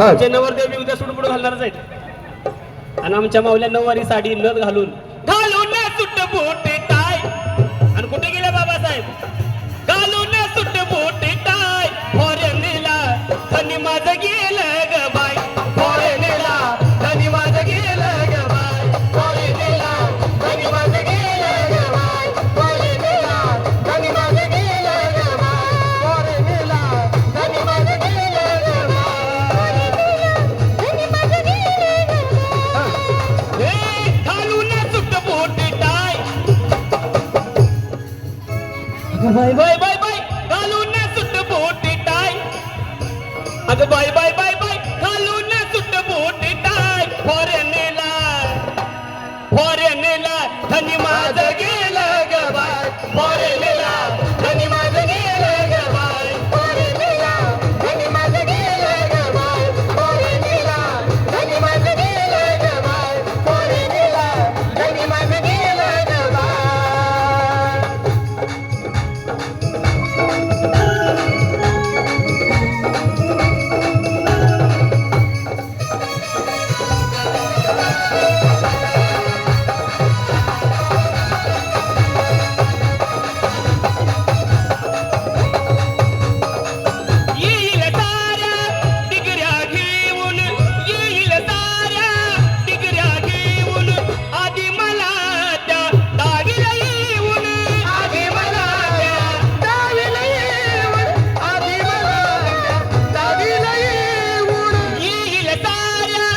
आमचे नवरदेव बी उद्या सुटपुड घालणारच आहेत आणि आमच्या माऊल्या नऊवारी साडी नथ घालून सुट्ट बोटे टाय आणि कुठे गेले बाबासाहेब घालून सुट्ट बोटे टाय फॉरेनला धनी माझं गेलं ग बाय फॉरेनला धनी माझं गेलं ग बाय फॉरेनला धनी माझं गेलं ग बाय फॉरेनला धनी माझं गेलं ग बाय फॉरेनला धनी माझं गेलं ग बाय धनी माझं गेलं ग बाय हे घालून सुट्ट बोटे tie bye bye bye bye घालून सुट्ट बोटे टाय अगं बाय बाय बाय बाय घालून सुट्ट बोटे टाय फॉरेनला धनी माझं गेलं ग बाय फॉरेनला धनी माझं गेलं ग बाय फॉरेनला धनी माझं गेलं ग बाय फॉरेनला धनी माझं गेलं ग बाय फॉरेनला धनी माझं गेलं ग बाय येईल साऱ्या डिगऱ्या घेऊन येईल साऱ्या डिगऱ्या घेऊन आधी मला त्या दावीला येऊन आधी मला त्या दावीला येऊन आधी मला त्या दावीला येऊन येईल साऱ्या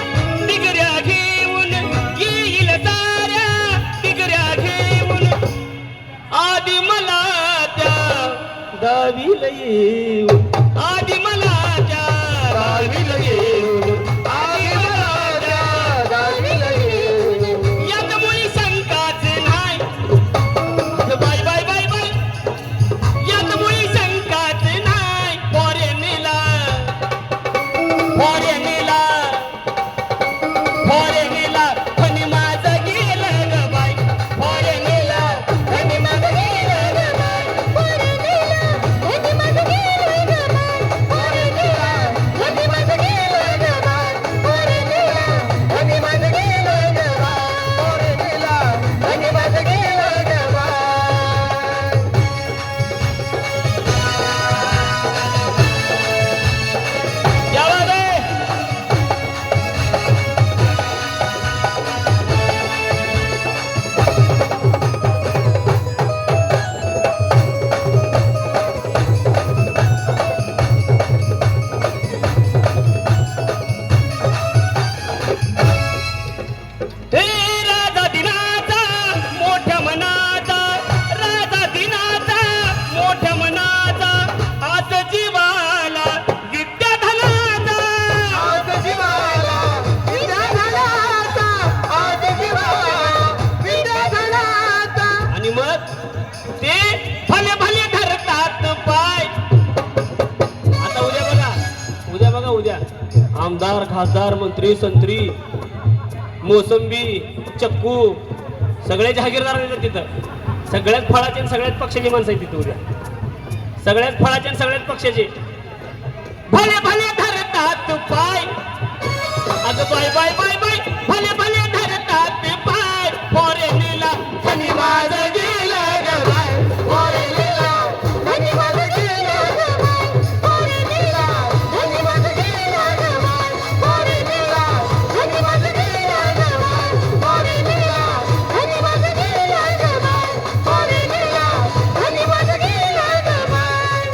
डिगऱ्या घेऊन येईल साऱ्या डिगऱ्या घेऊन आधी मला त्या दावीला येऊन आधी मला त्या दावीला येऊन आधी मला त्या दावीला येऊन यात मुळी शंकाच नाही बाय बाय बाय बाय यात मुळी शंकाच नाही फॉरेनला फॉरेनला फॉरेनला धनी माझं गेलं ग बाय फॉरेनला धनी माझं गेलं ग बाय फॉरेनला धनी माझं गेलं ग बाय फॉरेनला धनी माझं गेलं ग बाय फॉरेनला धनी माझं गेलं ग बाय फॉरेनला धनी माझं गेलं ग बाय यावा रे हे राजा दिनाचा मोठ्या मनाचा राजा दिनाचा मोठ्या मनाचा आज जीवाला विद्या धनाचा आज जीवाला विद्या धनाचा आज जीवाला विद्या धनाचा आणि मग ते भले भले धरतात पाय आता उद्या बघा उद्या आमदार खासदार मंत्री संत्री मोसंबी चक्कू सगळे जहागीरदार येतात तिथं सगळ्याच फळाचे आणि सगळ्याच पक्षाची माणसं आहेत तिथं उद्या सगळ्याच फळाचे आणि सगळ्याच पक्षाचे भले भले धरतात पाय अगं बाय बाय बाय बाय भले भले धरतात पाय फॉरेनला धनी माझं गेलं ग बाय फॉरेनला धनी माझं गेलं ग बाय फॉरेनला धनी माझं गेलं ग बाय फॉरेनला धनी माझं गेलं ग बाय फॉरेनला धनी माझं गेलं ग बाय फॉरेनला धनी माझं गेलं ग बाय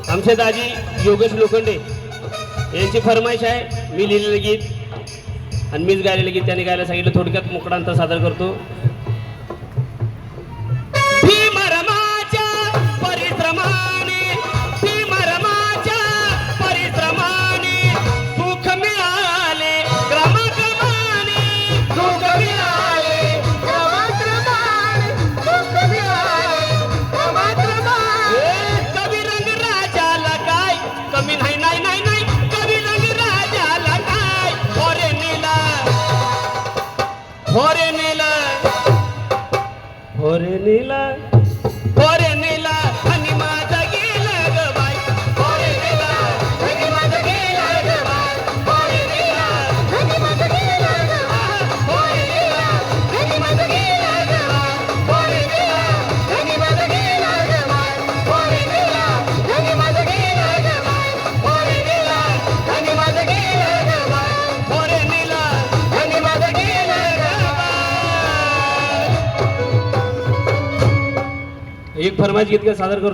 आमचे दाजी योगेश लोखंडे यांची फरमाईश आहे मी लिहिलेलं गीत आणि मीच गायलेलं गीत त्यांनी गायला सांगितलं थोडक्यात मुकडांतर सादर करतो भीमरमाच्या परिश्रमाने भीमरमाच्या परिश्रमाने सुख मिळाले क्रमाक्रमाने सुख मिळाले क्रमाक्रमाने सुख मिळाले क्रमाक्रमाने कवी रंगराजाला पोरे नेला आणि माझा गेला ग बाई पोरे नेला आणि माझा गेला ग बाई पोरे नेला आणि माझा गेला ग बाई पोरे नेला आणि माझा गेला ग बाई पोरे नेला आणि माझा गेला ग बाई पोरे नेला आणि माझा गेला ग बाई पोरे नेला आणि माझा गेला ग बाई पोरे नेला आणि माझा गेला ग बाई. एक फरमाईश गीत सादर करतो.